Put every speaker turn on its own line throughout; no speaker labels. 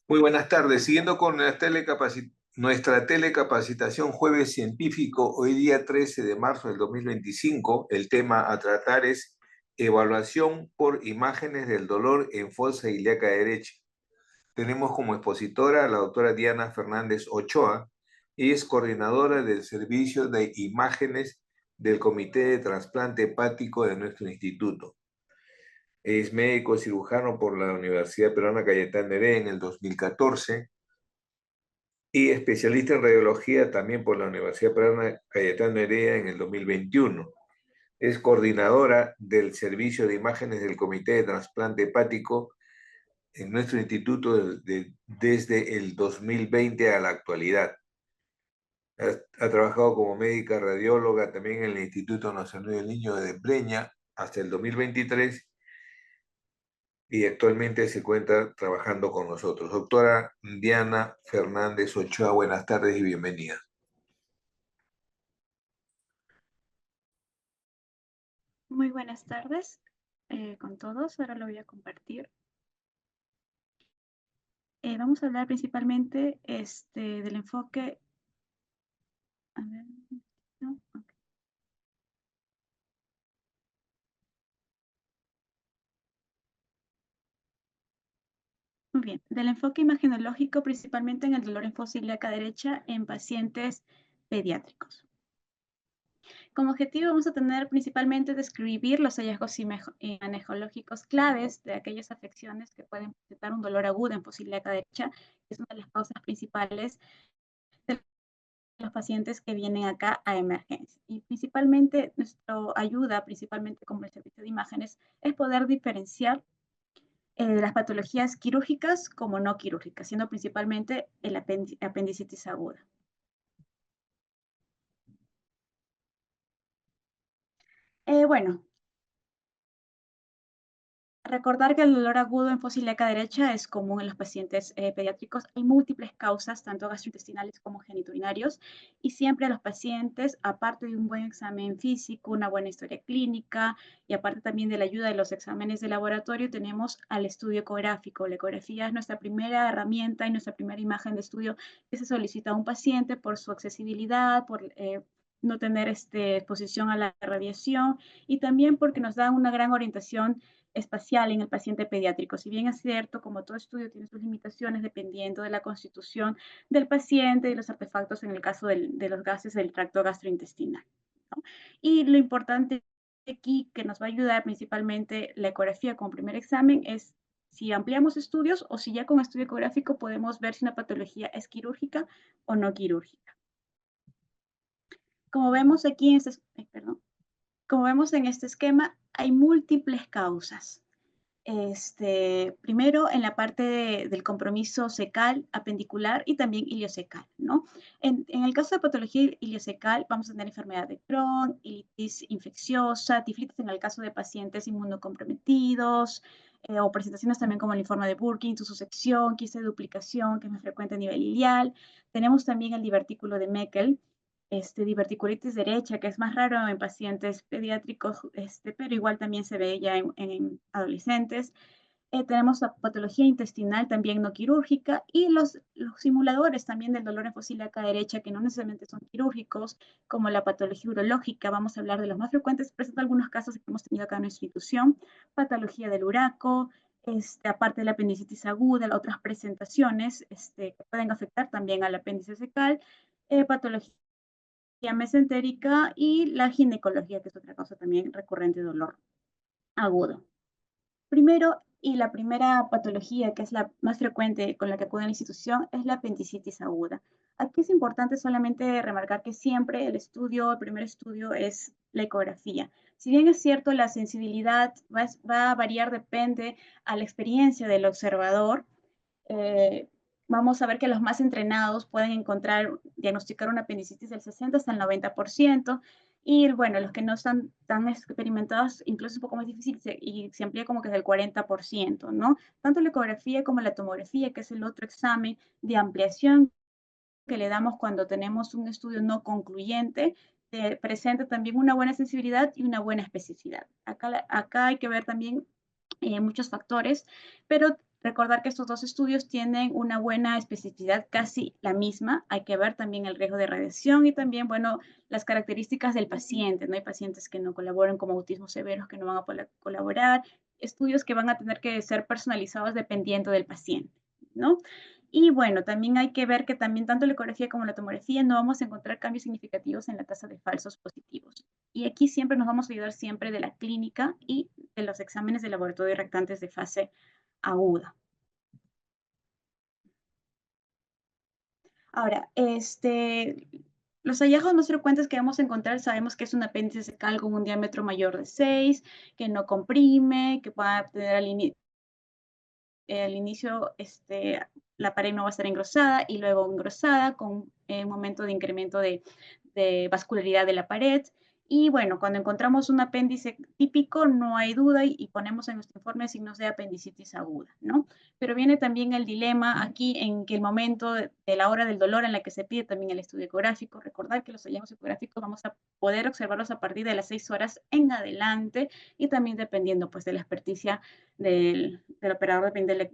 Muy buenas tardes. Siguiendo con nuestra telecapacitación Jueves Científico, hoy día 13 de marzo del 2025, el tema a tratar es evaluación por imágenes del dolor en fosa ilíaca derecha. Tenemos como expositora a la doctora Diana Fernández Ochoa y es coordinadora del servicio de imágenes del Comité de Trasplante Hepático de nuestro instituto. Es médico cirujano por la Universidad Peruana Cayetano Heredia en el 2014 y especialista en radiología también por la Universidad Peruana Cayetano Heredia en el 2021. Es coordinadora del servicio de imágenes del Comité de Trasplante Hepático en nuestro instituto desde el 2020 a la actualidad. Ha trabajado como médica radióloga también en el Instituto Nacional del Niño de Breña hasta el 2023 y actualmente se encuentra trabajando con nosotros. Doctora Diana Fernández Ochoa, buenas tardes y bienvenida.
Muy buenas tardes con todos. Ahora lo voy a compartir. Vamos a hablar principalmente del enfoque. A ver, no, ok. Muy bien, del enfoque imagenológico principalmente en el dolor en fosa ilíaca derecha en pacientes pediátricos. Como objetivo vamos a tener principalmente describir los hallazgos imagenológicos claves de aquellas afecciones que pueden presentar un dolor agudo en fosa ilíaca derecha, que es una de las causas principales de los pacientes que vienen acá a emergencia. Y principalmente nuestra ayuda, principalmente como el servicio de imágenes, es poder diferenciar las patologías quirúrgicas como no quirúrgicas, siendo principalmente el apendicitis aguda. Bueno, recordar que el dolor agudo en fosa ilíaca derecha es común en los pacientes pediátricos. Hay múltiples causas, tanto gastrointestinales como genitourinarios, y siempre a los pacientes, aparte de un buen examen físico, una buena historia clínica, y aparte también de la ayuda de los exámenes de laboratorio, tenemos al estudio ecográfico. La ecografía es nuestra primera herramienta y nuestra primera imagen de estudio que se solicita a un paciente por su accesibilidad, por no tener exposición a la radiación, y también porque nos da una gran orientación espacial en el paciente pediátrico. Si bien es cierto, como todo estudio tiene sus limitaciones dependiendo de la constitución del paciente y los artefactos en el caso de los gases del tracto gastrointestinal, ¿no? Y lo importante aquí que nos va a ayudar principalmente la ecografía como primer examen es si ampliamos estudios o si ya con estudio ecográfico podemos ver si una patología es quirúrgica o no quirúrgica. Como vemos aquí en como vemos en este esquema, hay múltiples causas. Primero en la parte del compromiso cecal, apendicular y también iliocecal, ¿no? En el caso de patología iliocecal vamos a tener enfermedad de Crohn, ilitis infecciosa, tiflitis en el caso de pacientes inmunocomprometidos, o presentaciones también como el linfoma de Burkitt, intussusección, quiste de duplicación, que es más frecuente a nivel ileal. Tenemos también el divertículo de Meckel, diverticulitis derecha, que es más raro en pacientes pediátricos, pero igual también se ve ya en adolescentes. Tenemos la patología intestinal también no quirúrgica y los simuladores también del dolor en fosa ilíaca derecha que no necesariamente son quirúrgicos, como la patología urológica. Vamos a hablar de los más frecuentes, presento algunos casos que hemos tenido acá en nuestra institución. Patología del uraco, aparte de la apendicitis aguda, otras presentaciones que pueden afectar también al apéndice cecal, patología mesentérica y la ginecología, que es otra causa también recurrente de dolor agudo. Primero, y la primera patología que es la más frecuente con la que acude a la institución es la apendicitis aguda. Aquí es importante solamente remarcar que siempre el primer estudio es la ecografía. Si bien es cierto, la sensibilidad va a variar, depende a la experiencia del observador. Vamos a ver que los más entrenados pueden diagnosticar una apendicitis del 60 hasta el 90%, y bueno, los que no están tan experimentados, incluso es un poco más difícil y se amplía como que es del 40%, ¿no? Tanto la ecografía como la tomografía, que es el otro examen de ampliación que le damos cuando tenemos un estudio no concluyente, presenta también una buena sensibilidad y una buena especificidad. Acá hay que ver también muchos factores, pero Recordar que estos dos estudios tienen una buena especificidad, casi la misma. Hay que ver también el riesgo de radiación y también, bueno, las características del paciente. No hay pacientes que no colaboren con autismo severos que no van a poder colaborar. Estudios que van a tener que ser personalizados dependiendo del paciente, ¿no? Y bueno, también hay que ver que también tanto la ecografía como la tomografía no vamos a encontrar cambios significativos en la tasa de falsos positivos. Y aquí siempre nos vamos a ayudar siempre de la clínica y de los exámenes de laboratorio rectantes de fase aguda. Ahora, los hallazgos más frecuentes que vamos a encontrar, sabemos que es un apéndice secal con un diámetro mayor de 6, que no comprime, que pueda tener al inicio la pared no va a estar engrosada y luego engrosada con un momento de incremento de vascularidad de la pared. Y bueno, cuando encontramos un apéndice típico, no hay duda y ponemos en nuestro informe signos de apendicitis aguda, ¿no? Pero viene también el dilema aquí en que el momento de la hora del dolor en la que se pide también el estudio ecográfico. Recordar que los hallazgos ecográficos vamos a poder observarlos a partir de las 6 horas en adelante y también dependiendo pues de la experticia del operador, depende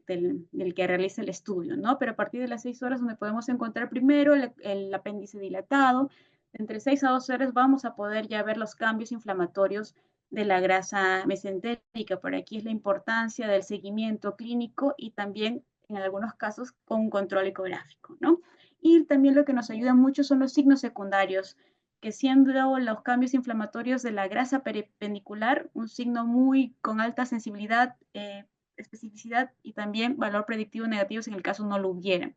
del que realice el estudio, ¿no? Pero a partir de las 6 horas donde podemos encontrar primero el apéndice dilatado, entre 6 a 12 horas vamos a poder ya ver los cambios inflamatorios de la grasa mesentérica. Por aquí es la importancia del seguimiento clínico y también en algunos casos con un control ecográfico, ¿no? Y también lo que nos ayuda mucho son los signos secundarios, que siendo los cambios inflamatorios de la grasa peripendicular, un signo muy con alta sensibilidad, especificidad y también valor predictivo negativo en el caso no lo hubiera.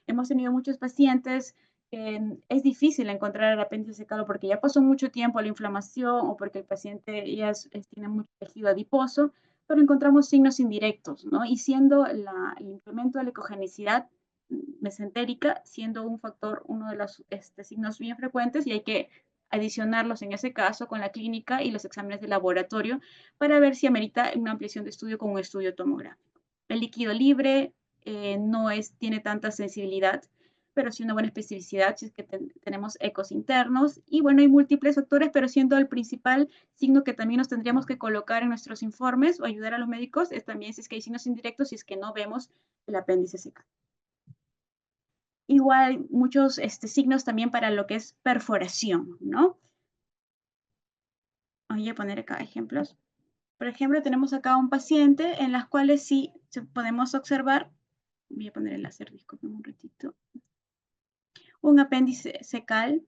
Hemos tenido muchos pacientes es difícil encontrar el apéndice secado porque ya pasó mucho tiempo la inflamación o porque el paciente ya tiene mucho tejido adiposo, pero encontramos signos indirectos, ¿no? Y siendo el incremento de la ecogenicidad mesentérica, siendo un factor, uno de los signos bien frecuentes y hay que adicionarlos en ese caso con la clínica y los exámenes de laboratorio para ver si amerita una ampliación de estudio con un estudio tomográfico. El líquido libre no tiene tanta sensibilidad, pero sí una buena especificidad si es que tenemos ecos internos. Y bueno, hay múltiples factores, pero siendo el principal signo que también nos tendríamos que colocar en nuestros informes o ayudar a los médicos es también si es que hay signos indirectos, si es que no vemos el apéndice secal. Igual muchos signos también para lo que es perforación, ¿no? Voy a poner acá ejemplos. Por ejemplo, tenemos acá un paciente en las cuales sí podemos observar, voy a poner el láser, disculpen un ratito, un apéndice secal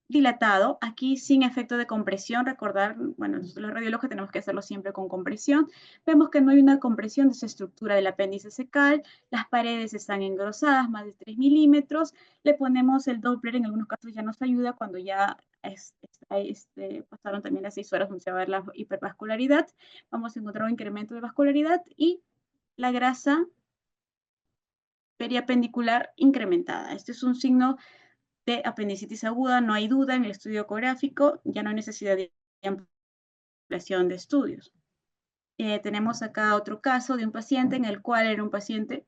dilatado, aquí sin efecto de compresión. Recordar, bueno, nosotros los radiólogos tenemos que hacerlo siempre con compresión. Vemos que no hay una compresión de esa estructura del apéndice secal, las paredes están engrosadas, más de 3 milímetros. Le ponemos el Doppler, en algunos casos ya nos ayuda cuando ya pasaron también las 6 horas donde se va a ver la hipervascularidad. Vamos a encontrar un incremento de vascularidad y la grasa periapendicular incrementada. Este es un signo de apendicitis aguda, no hay duda en el estudio ecográfico, ya no hay necesidad de ampliación de estudios. Tenemos acá otro caso de un paciente en el cual era un paciente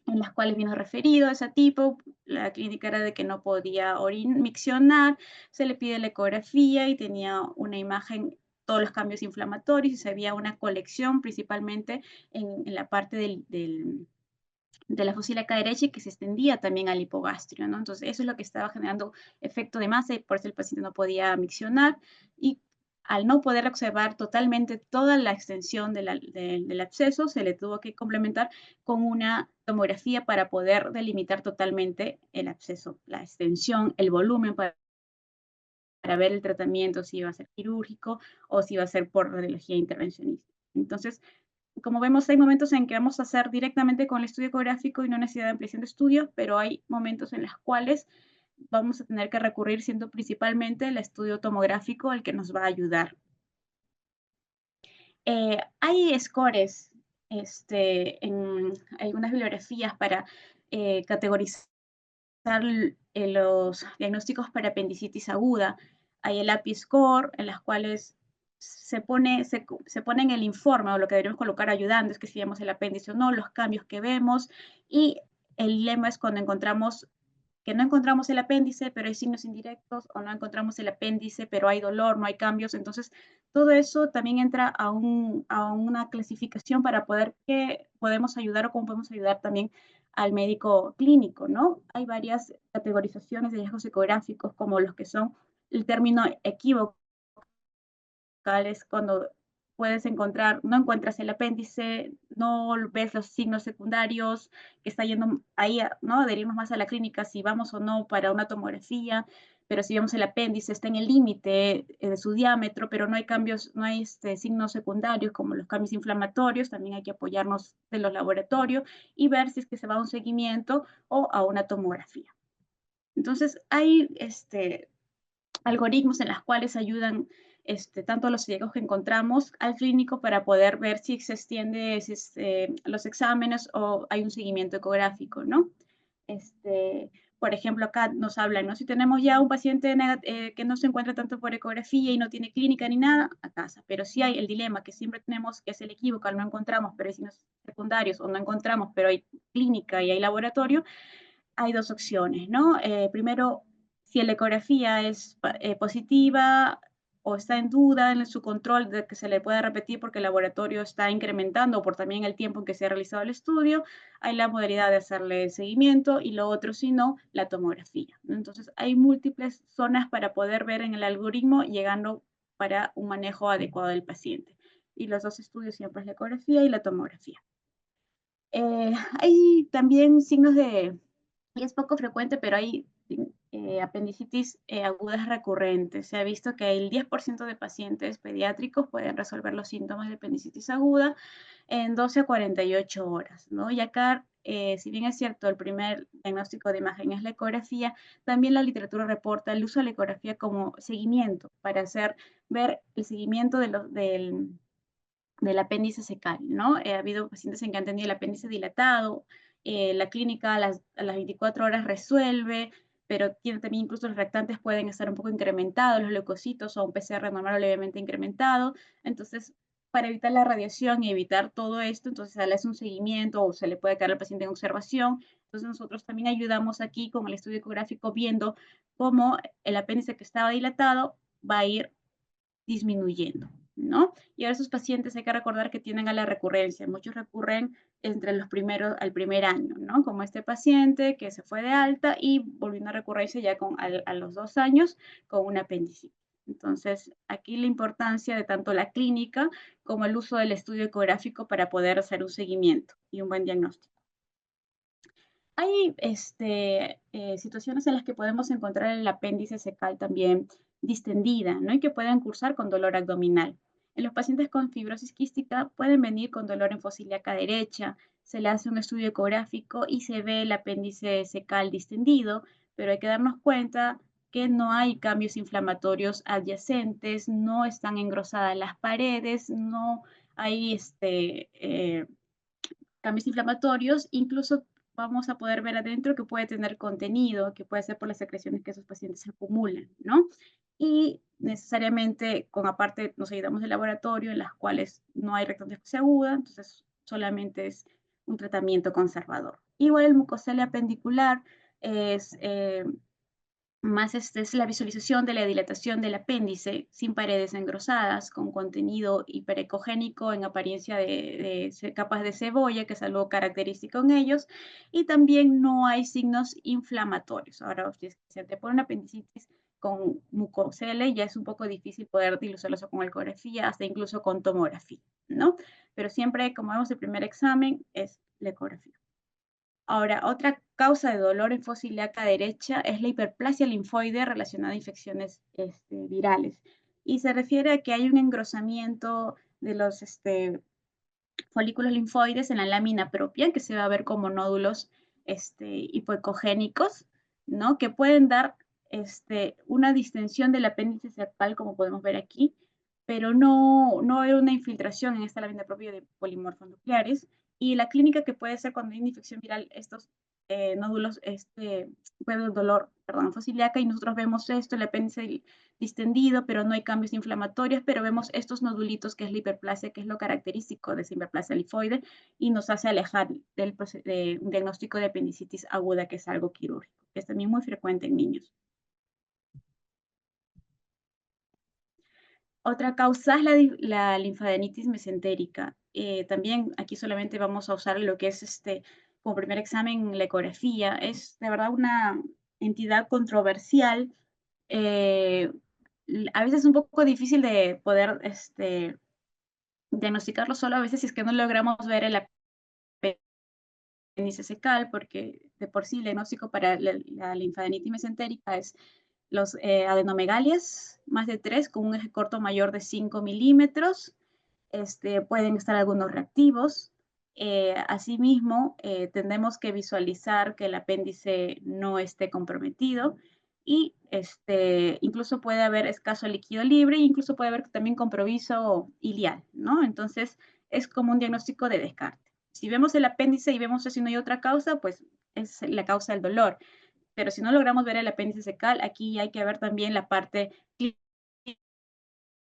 en las cuales vino referido a ese tipo, la clínica era de que no podía miccionar, se le pide la ecografía y tenía una imagen, todos los cambios inflamatorios y se veía una colección principalmente en la parte de la fósila acá derecha y que se extendía también al hipogastrio, ¿no? Entonces, eso es lo que estaba generando efecto de masa y por eso el paciente no podía miccionar y al no poder observar totalmente toda la extensión del absceso, se le tuvo que complementar con una tomografía para poder delimitar totalmente el absceso, la extensión, el volumen para ver el tratamiento, si iba a ser quirúrgico o si iba a ser por radiología intervencionista. Entonces, como vemos, hay momentos en que vamos a hacer directamente con el estudio ecográfico y no necesidad de ampliación de estudio, pero hay momentos en los cuales vamos a tener que recurrir siendo principalmente el estudio tomográfico el que nos va a ayudar. Hay scores en algunas bibliografías para categorizar los diagnósticos para apendicitis aguda. Hay el API score, en las cuales se pone en el informe o lo que deberíamos colocar ayudantes, que si vemos el apéndice o no, los cambios que vemos. Y el lema es cuando encontramos que no encontramos el apéndice, pero hay signos indirectos, o no encontramos el apéndice, pero hay dolor, no hay cambios. Entonces, todo eso también entra a una clasificación para poder podemos ayudar o cómo podemos ayudar también al médico clínico, ¿no? Hay varias categorizaciones de hallazgos ecográficos, como los que son el término equívoco, es cuando puedes encontrar, no encuentras el apéndice, no ves los signos secundarios, que está yendo ahí, ¿no? Adherirnos más a la clínica si vamos o no para una tomografía, pero si vemos el apéndice, está en el límite de su diámetro, pero no hay cambios, no hay signos secundarios como los cambios inflamatorios, también hay que apoyarnos de los laboratorios y ver si es que se va a un seguimiento o a una tomografía. Entonces, hay algoritmos en los cuales ayudan tanto los hallazgos que encontramos al clínico para poder ver si se extiende los exámenes o hay un seguimiento ecográfico, ¿no? Por ejemplo, acá nos hablan, ¿no? Si tenemos ya un paciente que no se encuentra tanto por ecografía y no tiene clínica ni nada, a casa. Pero sí hay el dilema que siempre tenemos, que es el equívoco, no encontramos, pero hay signos secundarios, o no encontramos, pero hay clínica y hay laboratorio, hay dos opciones, ¿no? Primero, si la ecografía es positiva o está en duda en su control de que se le pueda repetir porque el laboratorio está incrementando por también el tiempo en que se ha realizado el estudio, hay la modalidad de hacerle seguimiento y lo otro, si no, la tomografía, ¿no? Entonces, hay múltiples zonas para poder ver en el algoritmo llegando para un manejo adecuado del paciente. Y los dos estudios siempre es la ecografía y la tomografía. Hay también signos de, y es poco frecuente, pero hay apendicitis agudas recurrentes. Se ha visto que el 10% de pacientes pediátricos pueden resolver los síntomas de apendicitis aguda en 12 a 48 horas, ¿no? Y acá, si bien es cierto, el primer diagnóstico de imagen es la ecografía, también la literatura reporta el uso de la ecografía como seguimiento para ver el seguimiento del apéndice secal, ¿no? Ha habido pacientes en que han tenido el apéndice dilatado, la clínica a las 24 horas resuelve, pero tiene también incluso los reactantes pueden estar un poco incrementados, los leucocitos o un PCR normal o levemente incrementado. Entonces, para evitar la radiación y evitar todo esto, entonces se le hace un seguimiento o se le puede quedar al paciente en observación. Entonces, nosotros también ayudamos aquí con el estudio ecográfico viendo cómo el apéndice que estaba dilatado va a ir disminuyendo, ¿no? Y ahora esos pacientes hay que recordar que tienen a la recurrencia. Muchos recurren al primer año, ¿no? Como este paciente que se fue de alta y volvió a recurrencia ya a los 2 años con un apendicitis. Entonces, aquí la importancia de tanto la clínica como el uso del estudio ecográfico para poder hacer un seguimiento y un buen diagnóstico. Hay situaciones en las que podemos encontrar el apéndice secal también distendida, ¿no? Y que pueden cursar con dolor abdominal. En los pacientes con fibrosis quística pueden venir con dolor en fosa ilíaca derecha, se le hace un estudio ecográfico y se ve el apéndice secal distendido, pero hay que darnos cuenta que no hay cambios inflamatorios adyacentes, no están engrosadas las paredes, no hay cambios inflamatorios, incluso vamos a poder ver adentro que puede tener contenido, que puede ser por las secreciones que esos pacientes acumulan, ¿no? Y necesariamente, aparte, nos ayudamos del laboratorio en las cuales no hay rectangulación aguda, entonces solamente es un tratamiento conservador. Igual el mucocelia apendicular es más es la visualización de la dilatación del apéndice sin paredes engrosadas, con contenido hiperecogénico en apariencia de capas de cebolla, que es algo característico en ellos, y también no hay signos inflamatorios. Ahora, si se te pone una apendicitis con mucocelia, ya es un poco difícil poder dilucidarlo con ecografía, hasta incluso con tomografía, ¿no? Pero siempre, como vemos, el primer examen es la ecografía. Ahora, otra causa de dolor en fosa ilíaca derecha es la hiperplasia linfoide relacionada a infecciones virales. Y se refiere a que hay un engrosamiento de los folículos linfoides en la lámina propia, que se va a ver como nódulos hipoecogénicos, ¿no? Que pueden dar una distensión del apéndice secal, como podemos ver aquí, pero no hay una infiltración en esta lámina propia de polimorfos nucleares. Y la clínica que puede ser cuando hay una infección viral, estos nódulos, puede dar dolor, perdón, fosa ilíaca, y nosotros vemos esto, el apéndice distendido, pero no hay cambios inflamatorios, pero vemos estos nodulitos que es la hiperplasia, que es lo característico de esa hiperplasia linfoide, y nos hace alejar de un diagnóstico de apendicitis aguda, que es algo quirúrgico, que es también muy frecuente en niños. Otra causa es la linfadenitis mesentérica. también aquí solamente vamos a usar lo que es como primer examen la ecografía. Es de verdad una entidad controversial. eh, a veces es un poco difícil de poder diagnosticarlo solo a veces si es que no logramos ver el apéndice secal, porque de por sí el diagnóstico para la linfadenitis mesentérica es los adenomegalias, más de 3 con un eje corto mayor de 5 milímetros. Pueden estar algunos reactivos. Asimismo, tendremos que visualizar que el apéndice no esté comprometido y incluso puede haber escaso líquido libre e incluso puede haber también compromiso ilial, ¿no? Entonces, es como un diagnóstico de descarte. Si vemos el apéndice y vemos si no hay otra causa, pues es la causa del dolor. Pero si no logramos ver el apéndice secal, aquí hay que ver también la parte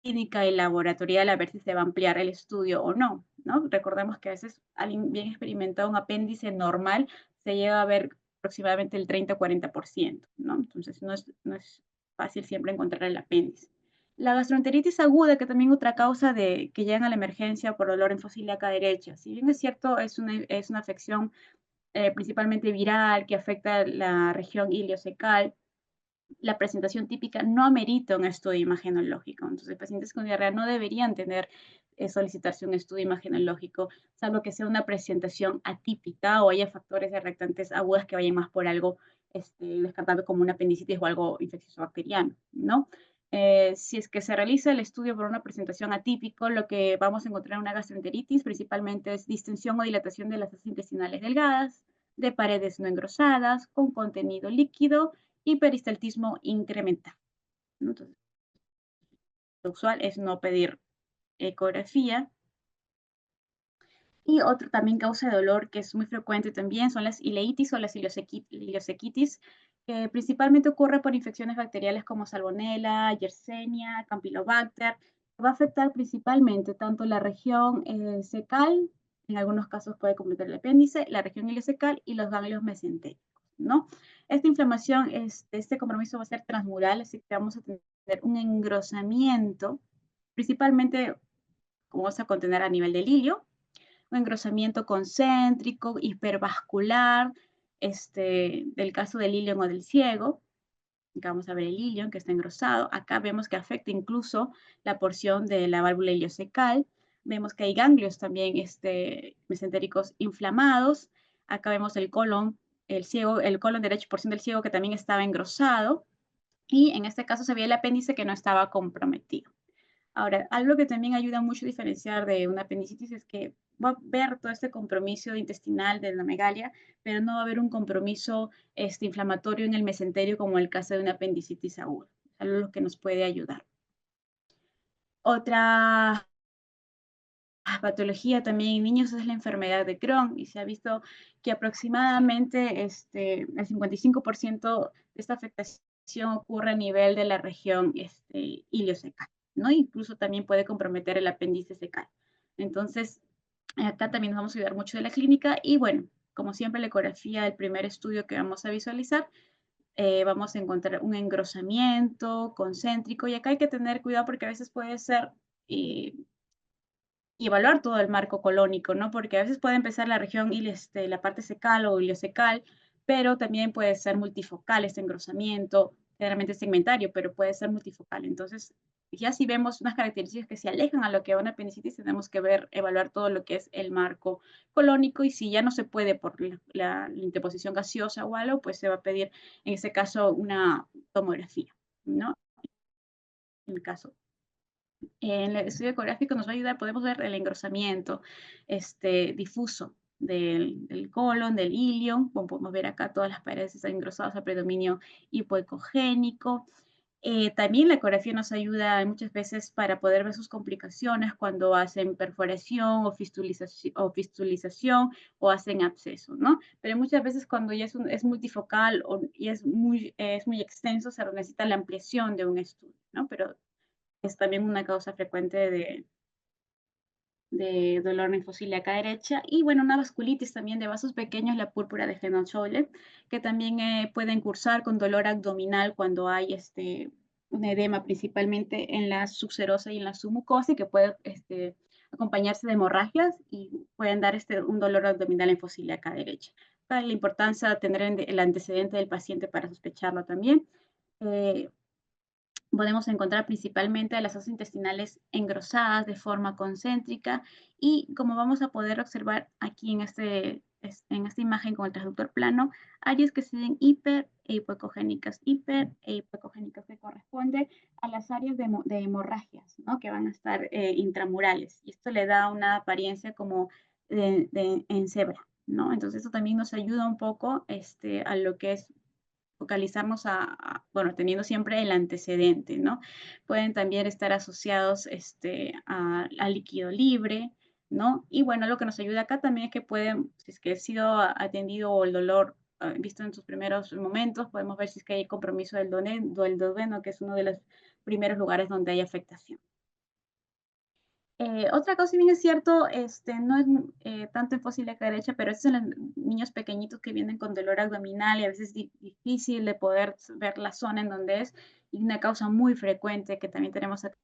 clínica y laboratorial a ver si se va a ampliar el estudio o no, ¿no? Recordemos que a veces alguien bien experimentado un apéndice normal se llega a ver aproximadamente el 30 o 40%, ¿no? Entonces no es fácil siempre encontrar el apéndice. La gastroenteritis aguda, que también otra causa de que llegan a la emergencia por dolor en fosa ilíaca derecha. Si bien es cierto, es una afección principalmente viral que afecta la región iliocecal, la presentación típica no amerita un estudio imagenológico. Entonces, pacientes con diarrea no deberían tener solicitarse un estudio imagenológico, salvo que sea una presentación atípica o haya factores de reactantes agudas que vayan más por algo descartado como una apendicitis o algo infeccioso bacteriano, ¿no? Si es que se realiza el estudio por una presentación atípico, lo que vamos a encontrar en una gastroenteritis principalmente es distensión o dilatación de las heces intestinales delgadas, de paredes no engrosadas, con contenido líquido y peristaltismo incremental, ¿no? Entonces, lo usual es no pedir ecografía. Y otro también causa de dolor que es muy frecuente también son las ileitis o las ileocequitis, que principalmente ocurre por infecciones bacteriales como Salmonella, Yersinia, Campylobacter. Va a afectar principalmente tanto la región cecal, en algunos casos puede completar el apéndice, la región ileocecal y los ganglios mesentéricos, ¿no? Esta inflamación, este compromiso va a ser transmural, así que vamos a tener un engrosamiento, principalmente como vamos a contener a nivel del ilio, un engrosamiento concéntrico, hipervascular, del caso del ilion o del ciego. Acá vamos a ver el ilion que está engrosado. Acá vemos que afecta incluso la porción de la válvula iliocecal. Vemos que hay ganglios también mesentéricos inflamados. Acá vemos el colon, el ciego, el colon derecho, porción del ciego que también estaba engrosado. Y en este caso se veía el apéndice que no estaba comprometido. Ahora, algo que también ayuda mucho a diferenciar de una apendicitis es que va a haber todo este compromiso intestinal de la megalia, pero no va a haber un compromiso inflamatorio en el mesenterio como el caso de una apendicitis aguda. Es algo que nos puede ayudar. Otra patología también en niños es la enfermedad de Crohn y se ha visto que aproximadamente el 55% de esta afectación ocurre a nivel de la región iliocecal, ¿no? Incluso también puede comprometer el apéndice secal. Entonces, acá también nos vamos a ayudar mucho de la clínica y bueno, como siempre la ecografía, el primer estudio que vamos a visualizar, vamos a encontrar un engrosamiento concéntrico y acá hay que tener cuidado porque a veces puede ser y evaluar todo el marco colónico, ¿no? Porque a veces puede empezar la región la parte secal o iliocecal, pero también puede ser multifocal este engrosamiento, generalmente es segmentario, pero puede ser multifocal. Entonces, ya si vemos unas características que se alejan a lo que es una apendicitis, tenemos que ver, evaluar todo lo que es el marco colónico y si ya no se puede por la interposición gaseosa o algo, pues se va a pedir en ese caso una tomografía, ¿no? En el caso en el estudio ecográfico nos va a ayudar, podemos ver el engrosamiento difuso del colon, del ilion, como podemos ver acá todas las paredes están engrosadas a predominio hipoecogénico. También la ecografía nos ayuda muchas veces para poder ver sus complicaciones cuando hacen perforación o fistulización o hacen absceso, ¿no? Pero muchas veces cuando ya es multifocal y es muy extenso, se necesita la ampliación de un estudio, ¿no? Pero es también una causa frecuente de dolor linfocílica derecha. Y bueno, una vasculitis también de vasos pequeños, la púrpura de Fenol-Scholle, que también pueden cursar con dolor abdominal cuando hay un edema principalmente en la subserosa y en la submucosa y que puede acompañarse de hemorragias y pueden dar un dolor abdominal en fosa ilíaca derecha. La importancia de tener el antecedente del paciente para sospecharlo también. Eh, Podemos encontrar principalmente las fosas intestinales engrosadas de forma concéntrica y como vamos a poder observar aquí en esta imagen con el transductor plano, áreas que se ven hiper e hipoecogénicas, que corresponde a las áreas de hemorragias, ¿no? Que van a estar intramurales. Y esto le da una apariencia como en cebra, ¿no? Entonces eso también nos ayuda un poco a lo que es focalizarnos bueno, teniendo siempre el antecedente, ¿no? Pueden también estar asociados a líquido libre, ¿no? Y bueno, lo que nos ayuda acá también es que pueden, si es que ha sido atendido o el dolor visto en sus primeros momentos, podemos ver si es que hay compromiso del duodeno, que es uno de los primeros lugares donde hay afectación. Otra cosa, si bien es cierto, no es tanto en fosa ilíaca derecha, pero es en los niños pequeñitos que vienen con dolor abdominal y a veces es difícil de poder ver la zona en donde es, y una causa muy frecuente que también tenemos acá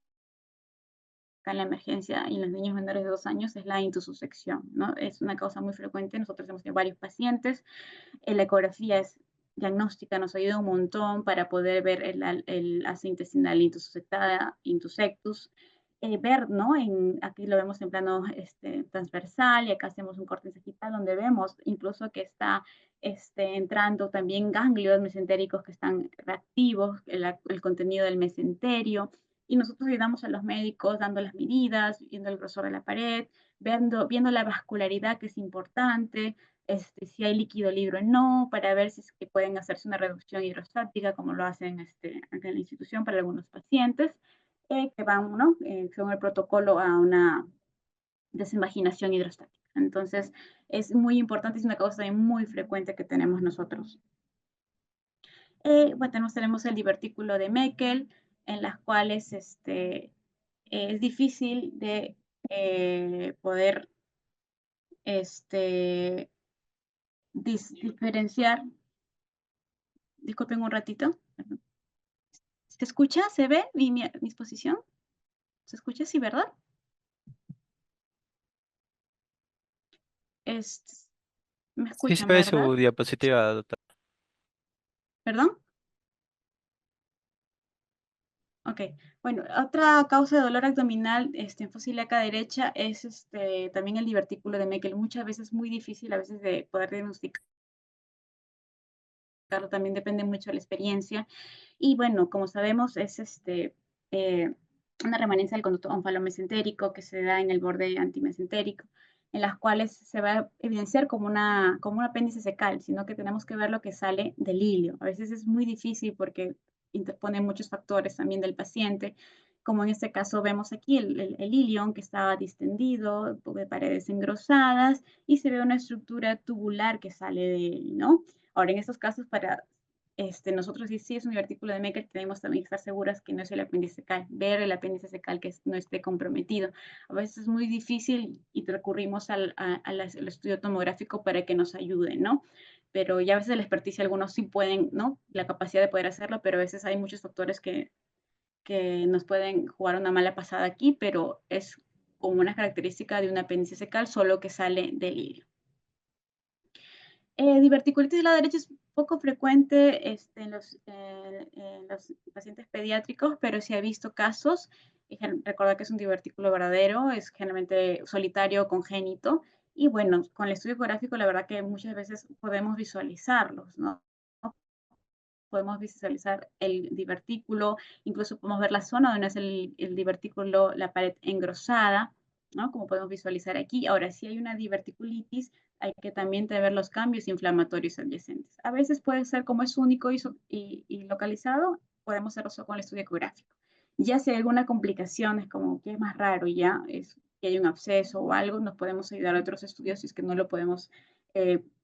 en la emergencia y en los niños menores de 2 años es la intussusección, ¿no? Es una causa muy frecuente, nosotros hemos tenido varios pacientes, la ecografía es diagnóstica, nos ayuda un montón para poder ver el asa intestinal intussusectada, intusectus, ver, ¿no? Aquí lo vemos en plano transversal y acá hacemos un corte sagital donde vemos incluso que está entrando también ganglios mesentéricos que están reactivos, el contenido del mesenterio, y nosotros ayudamos a los médicos dando las medidas, viendo el grosor de la pared, viendo la vascularidad que es importante, si hay líquido libre o no, para ver si es que pueden hacerse una reducción hidrostática, como lo hacen acá en la institución para algunos pacientes, que van, ¿no? Según el protocolo, a una desinvaginación hidrostática. Entonces, es muy importante, es una causa también muy frecuente que tenemos nosotros. Bueno, tenemos el divertículo de Meckel, en las cuales es difícil de poder diferenciar. Disculpen un ratito. ¿Se escucha? ¿Se ve mi exposición? ¿Se escucha? Sí, ¿verdad? Me
Sí se
escuchan,
ve
¿verdad?
su diapositiva, doctor.
¿Perdón? Ok. Bueno, otra causa de dolor abdominal en fosa ilíaca derecha es también el divertículo de Meckel. Muchas veces es muy difícil a veces de poder diagnosticarlo, también depende mucho de la experiencia. Y bueno, como sabemos, es una remanencia del conducto onfalomesentérico que se da en el borde antimesentérico, en las cuales se va a evidenciar como un apéndice secal, sino que tenemos que ver lo que sale del hilio. A veces es muy difícil porque interpone muchos factores también del paciente, como en este caso vemos aquí el ilion que estaba distendido, de paredes engrosadas, y se ve una estructura tubular que sale de él, ¿no? Ahora, en estos casos, para nosotros sí es un divertículo de Meckel, tenemos también que estar seguras que no es el apéndice secal, ver el apéndice secal que no esté comprometido. A veces es muy difícil y recurrimos al estudio tomográfico para que nos ayude, ¿no? Pero ya a veces la experticia, algunos sí pueden, ¿no? La capacidad de poder hacerlo, pero a veces hay muchos factores que nos pueden jugar una mala pasada aquí, pero es como una característica de un apéndice secal, solo que sale del hilo. Diverticulitis de la derecha es poco frecuente en los pacientes pediátricos, pero sí he visto casos. Recordar que es un divertículo verdadero, es generalmente solitario, congénito. Y bueno, con el estudio ecográfico, la verdad que muchas veces podemos visualizarlos, ¿no? Podemos visualizar el divertículo, incluso podemos ver la zona donde es el divertículo, la pared engrosada, ¿no? Como podemos visualizar aquí. Ahora, si hay una diverticulitis, hay que también ver los cambios inflamatorios adyacentes. A veces puede ser, como es único y localizado, podemos hacerlo con el estudio ecográfico. Ya si hay alguna complicación, es como que es más raro ya, es que hay un absceso o algo, nos podemos ayudar a otros estudios si es que no lo podemos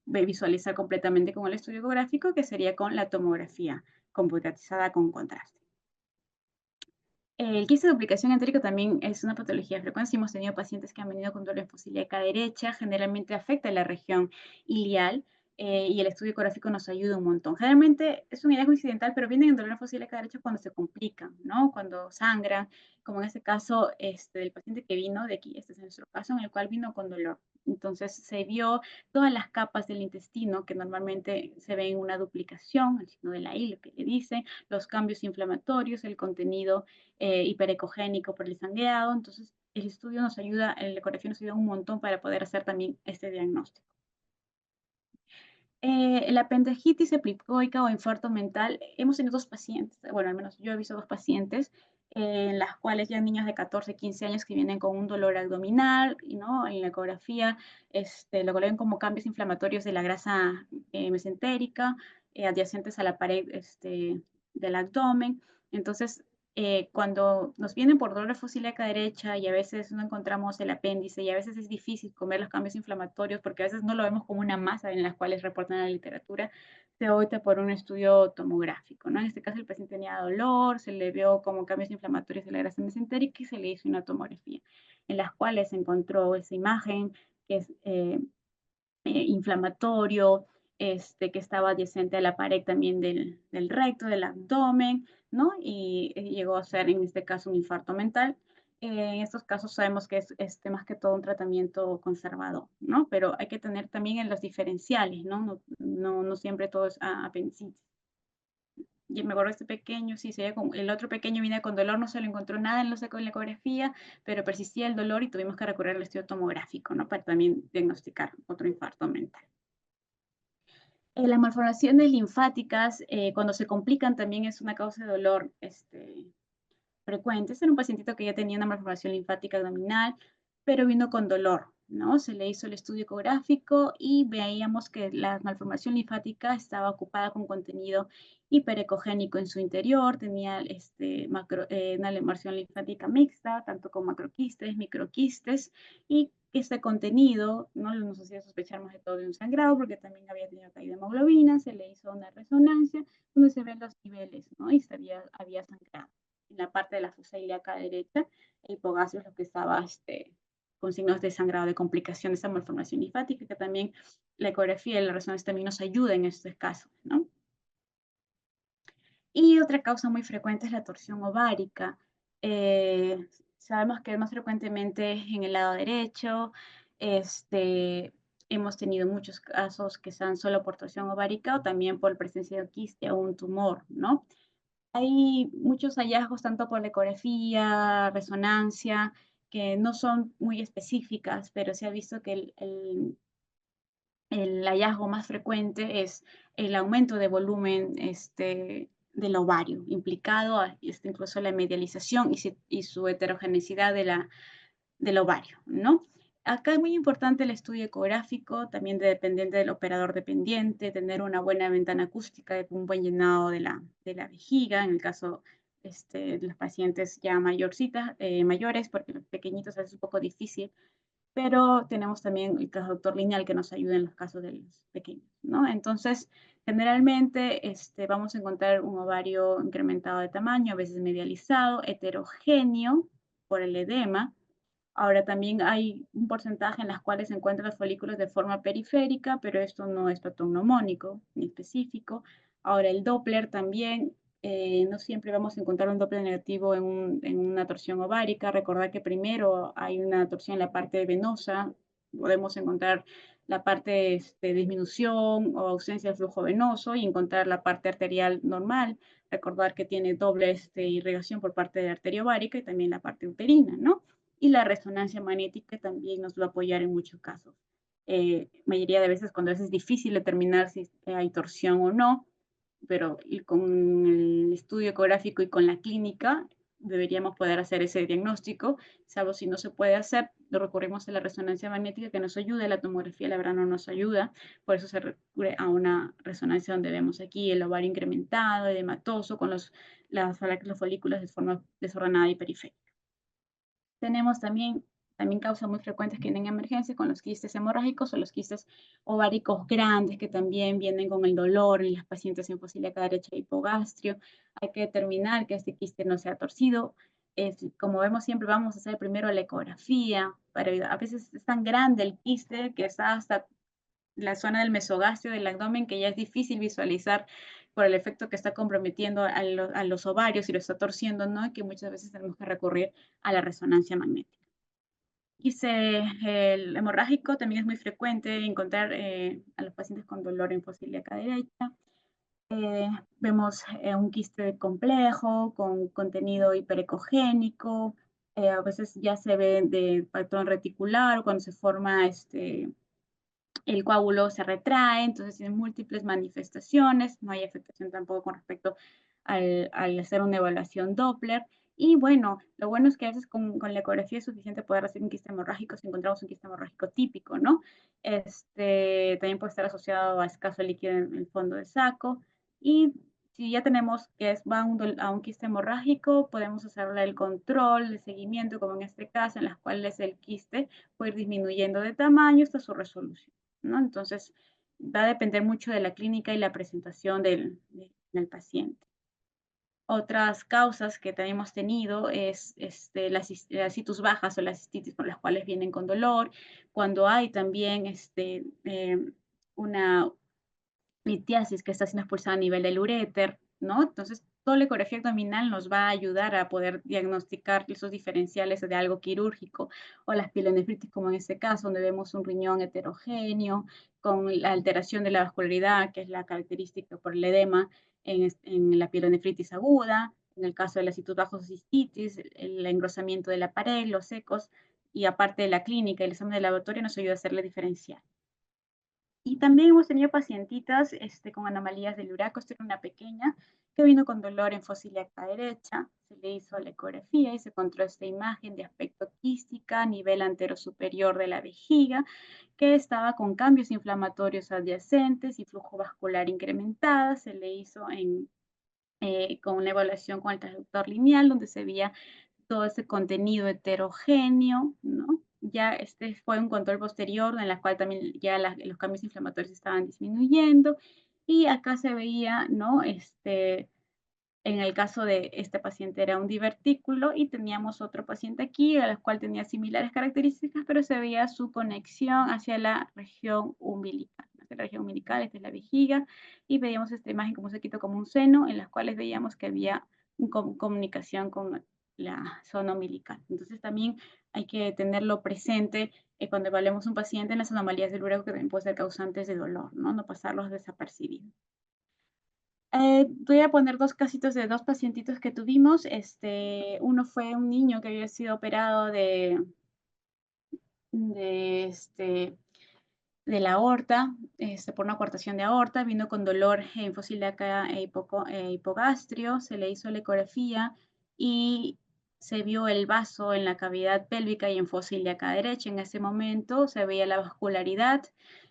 visualizar completamente con el estudio ecográfico, que sería con la tomografía computarizada con contraste. El quiste de duplicación entérico también es una patología frecuente. Hemos tenido pacientes que han venido con dolor en fosa ilíaca derecha, generalmente afecta la región ilial, y el estudio ecográfico nos ayuda un montón. Generalmente es un hallazgo incidental, pero vienen en dolor fósil acá derecho cuando se complican, ¿no? Cuando sangran, como en este caso del paciente que vino de aquí, este es nuestro caso, en el cual vino con dolor. Entonces se vio todas las capas del intestino que normalmente se ven en una duplicación, el signo de la I, lo que le dice, los cambios inflamatorios, el contenido hiperecogénico por el sangrado. Entonces el estudio nos ayuda, el ecografía nos ayuda un montón para poder hacer también este diagnóstico. La apendicitis epicoica o infarto mental, hemos tenido dos pacientes, bueno, al menos yo he visto dos pacientes, en las cuales ya niños de 14, 15 años que vienen con un dolor abdominal, y ¿no? En la ecografía lo ven como cambios inflamatorios de la grasa mesentérica, adyacentes a la pared del abdomen. Entonces, cuando nos vienen por dolor fosílica derecha y a veces no encontramos el apéndice y a veces es difícil comer los cambios inflamatorios porque a veces no lo vemos como una masa en las cuales reportan la literatura, se opta por un estudio tomográfico, ¿no? En este caso el paciente tenía dolor, se le vio como cambios inflamatorios de la grasa mesentérica y se le hizo una tomografía, en las cuales se encontró esa imagen que es inflamatorio, que estaba adyacente a la pared también del recto, del abdomen, ¿no? Y llegó a ser, en este caso, un infarto mental. En estos casos sabemos que es más que todo un tratamiento conservador, ¿no? Pero hay que tener también en los diferenciales, ¿no? No siempre todo es apendicitis. Y me acuerdo este pequeño, sí, el otro pequeño viene con dolor, no se le encontró nada en la ecografía, pero persistía el dolor y tuvimos que recurrir al estudio tomográfico, ¿no? Para también diagnosticar otro infarto mental. Las malformaciones linfáticas, cuando se complican, también es una causa de dolor frecuente. Este era un pacientito que ya tenía una malformación linfática abdominal, pero vino con dolor, ¿no? Se le hizo el estudio ecográfico y veíamos que la malformación linfática estaba ocupada con contenido hiperecogénico en su interior, tenía una malformación linfática mixta, tanto con macroquistes, microquistes, y este contenido no nos hacía sospechar más de todo de un sangrado, porque también había tenido caída de hemoglobina, se le hizo una resonancia donde se ven los niveles, ¿no? Y había sangrado en la parte de la fosa ilíaca derecha, el hipogastrio es lo que estaba con signos de sangrado, de complicación de esta malformación linfática, que también la ecografía y la resonancia también nos ayuda en estos casos, ¿no? Y otra causa muy frecuente es la torsión ovárica. Sabemos que más frecuentemente en el lado derecho, hemos tenido muchos casos que sean solo por torsión ovárica o también por presencia de quiste o un tumor, ¿no? Hay muchos hallazgos, tanto por la ecografía, resonancia, que no son muy específicas, pero se ha visto que el hallazgo más frecuente es el aumento de volumen del ovario, implicado incluso la medialización y su heterogeneidad del ovario, ¿no? Acá es muy importante el estudio ecográfico, también dependiente del operador dependiente, tener una buena ventana acústica, un buen llenado de la vejiga, en el caso de los pacientes ya mayores, porque los pequeñitos es un poco difícil, pero tenemos también el traductor lineal que nos ayuda en los casos de los pequeños, ¿no? Entonces, generalmente vamos a encontrar un ovario incrementado de tamaño, a veces medializado, heterogéneo por el edema. Ahora también hay un porcentaje en las cuales se encuentran los folículos de forma periférica, pero esto no es patrón mnemónico ni específico. Ahora el Doppler también, no siempre vamos a encontrar un Doppler negativo en una torsión ovárica. Recordar que primero hay una torsión en la parte venosa, podemos encontrar la parte de disminución o ausencia de flujo venoso y encontrar la parte arterial normal. Recordar que tiene doble irrigación por parte de la arteria ovárica y también la parte uterina, ¿no? Y la resonancia magnética también nos va a apoyar en muchos casos. Mayoría de veces cuando es difícil determinar si hay torsión o no, pero con el estudio ecográfico y con la clínica deberíamos poder hacer ese diagnóstico, salvo si no se puede hacer, recurrimos a la resonancia magnética que nos ayuda, la tomografía la verdad no nos ayuda, por eso se recurre a una resonancia donde vemos aquí el ovario incrementado, edematoso, con los folículos de forma desordenada y periférica. Tenemos también causas muy frecuentes que vienen en emergencia con los quistes hemorrágicos o los quistes ováricos grandes que también vienen con el dolor en las pacientes en fosílica derecha e hipogastrio. Hay que determinar que este quiste no sea torcido. Como vemos siempre, vamos a hacer primero la ecografía. A veces es tan grande el quiste que está hasta la zona del mesogastrio del abdomen, que ya es difícil visualizar por el efecto que está comprometiendo a los ovarios y lo está torciendo, ¿no? Y que muchas veces tenemos que recurrir a la resonancia magnética. El hemorrágico también es muy frecuente encontrar a los pacientes con dolor en fosa ilíaca derecha. Vemos un quiste complejo con contenido hiperecogénico. A veces ya se ve de patrón reticular o cuando se forma el coágulo se retrae, entonces tiene múltiples manifestaciones, no hay afectación tampoco con respecto al hacer una evaluación Doppler. Y bueno, lo bueno es que a veces con la ecografía es suficiente poder hacer un quiste hemorrágico si encontramos un quiste hemorrágico típico, ¿no? También puede estar asociado a escaso líquido en el fondo de saco. Y si ya tenemos que va a un quiste hemorrágico, podemos hacerle el control, el seguimiento, como en este caso, en las cuales el quiste puede ir disminuyendo de tamaño hasta su resolución, ¿no? Entonces, va a depender mucho de la clínica y la presentación del paciente. Otras causas que también hemos tenido es las situs bajas o las cistitis por las cuales vienen con dolor, cuando hay también una litiasis que está siendo expulsada a nivel del uréter, ¿no? Entonces, toda la ecografía abdominal nos va a ayudar a poder diagnosticar esos diferenciales de algo quirúrgico o las pielonefritis, como en este caso, donde vemos un riñón heterogéneo con la alteración de la vascularidad, que es la característica por el edema en la pielonefritis aguda, en el caso de la citus bajos cistitis, el engrosamiento de la pared, los secos, y aparte de la clínica, el examen de laboratorio nos ayuda a hacerle diferencial. Y también hemos tenido pacientitas con anomalías del uraco. Esta era una pequeña que vino con dolor en fosa ilíaca derecha. Se le hizo la ecografía y se encontró esta imagen de aspecto quística a nivel anterosuperior de la vejiga, que estaba con cambios inflamatorios adyacentes y flujo vascular incrementada. Se le hizo con una evaluación con el transductor lineal, donde se veía todo ese contenido heterogéneo, ¿no? Ya fue un control posterior en la cual también ya los cambios inflamatorios estaban disminuyendo y acá se veía, ¿no? En el caso de este paciente era un divertículo y teníamos otro paciente aquí, el cual tenía similares características, pero se veía su conexión hacia la región umbilical. Hacia la región umbilical, esta es la vejiga, y veíamos esta imagen como un sequito, como un seno, en las cuales veíamos que había comunicación con la zona umbilical. Entonces también hay que tenerlo presente cuando evaluemos un paciente en las anomalías del ureco que también pueden ser causantes de dolor, ¿no? No pasarlos desapercibidos. Voy a poner dos casitos de dos pacientitos que tuvimos. Uno fue un niño que había sido operado de, este, de la aorta, por una coartación de aorta, vino con dolor en fosa ilíaca hipogastrio, se le hizo la ecografía y se vio el vaso en la cavidad pélvica y en fosa ilíaca derecha. En ese momento se veía la vascularidad.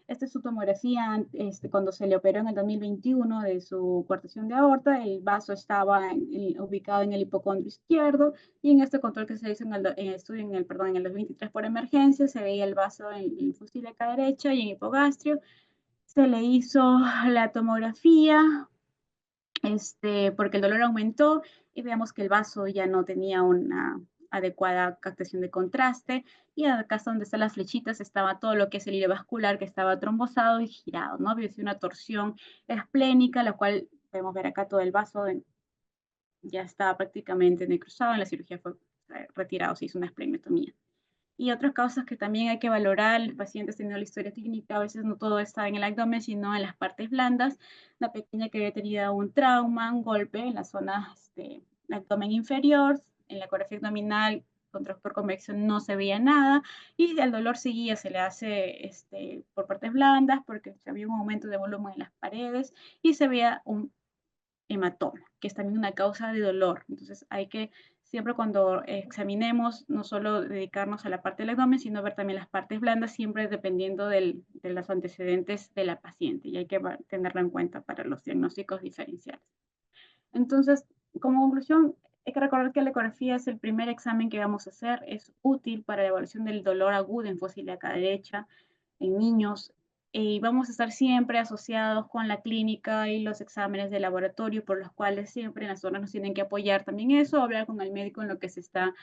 Esta es su tomografía cuando se le operó en el 2021 de su coartación de aorta. El vaso estaba ubicado en el hipocondrio izquierdo y en este control que se hizo en el estudio, en el 2023 por emergencia, se veía el vaso en fosa ilíaca derecha y en hipogastrio. Se le hizo la tomografía porque el dolor aumentó y veamos que el vaso ya no tenía una adecuada captación de contraste y acá está donde están las flechitas estaba todo lo que es el hilo vascular que estaba trombosado y girado, ¿no? Había una torsión esplénica, la cual podemos ver acá todo el vaso ya estaba prácticamente necrosado, en la cirugía fue retirado, se hizo una esplenectomía. Y otras causas que también hay que valorar, los pacientes teniendo la historia clínica, a veces no todo está en el abdomen, sino en las partes blandas. Una pequeña que había tenido un trauma, un golpe en la zona del abdomen inferior, en la ecografía abdominal con por convección no se veía nada y el dolor seguía, se le hace por partes blandas porque había un aumento de volumen en las paredes y se veía un hematoma, que es también una causa de dolor. Entonces hay que siempre cuando examinemos, no solo dedicarnos a la parte del abdomen, sino ver también las partes blandas, siempre dependiendo de los antecedentes de la paciente y hay que tenerlo en cuenta para los diagnósticos diferenciales. Entonces, como conclusión, hay que recordar que la ecografía es el primer examen que vamos a hacer, es útil para la evaluación del dolor agudo en fosa ilíaca derecha, en niños, y vamos a estar siempre asociados con la clínica y los exámenes de laboratorio, por los cuales siempre en las zonas nos tienen que apoyar también eso, hablar con el médico en lo que se está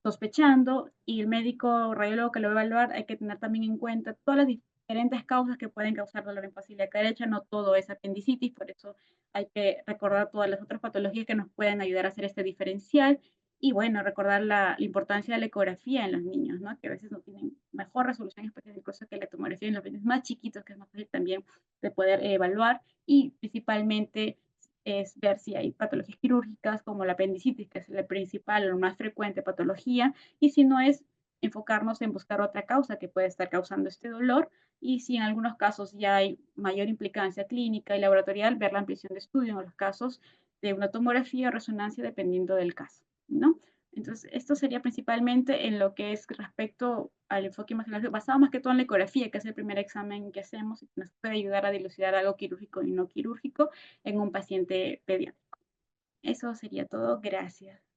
sospechando, y el médico radiólogo que lo va a evaluar, hay que tener también en cuenta todas las diferentes causas que pueden causar dolor en facilidad derecha, no todo es apendicitis, por eso hay que recordar todas las otras patologías que nos pueden ayudar a hacer este diferencial. Y bueno, recordar la importancia de la ecografía en los niños, ¿no? Que a veces no tienen mejor resolución espacial incluso que la tomografía en los niños más chiquitos, que es más fácil también de poder evaluar. Y principalmente es ver si hay patologías quirúrgicas como la apendicitis, que es la principal o más frecuente patología, y si no es enfocarnos en buscar otra causa que puede estar causando este dolor, y si en algunos casos ya hay mayor implicancia clínica y laboratorial, ver la ampliación de estudio en los casos de una tomografía o resonancia dependiendo del caso, ¿no? Entonces, esto sería principalmente en lo que es respecto al enfoque imaginológico, basado más que todo en la ecografía, que es el primer examen que hacemos y que nos puede ayudar a dilucidar algo quirúrgico y no quirúrgico en un paciente pediátrico. Eso sería todo. Gracias.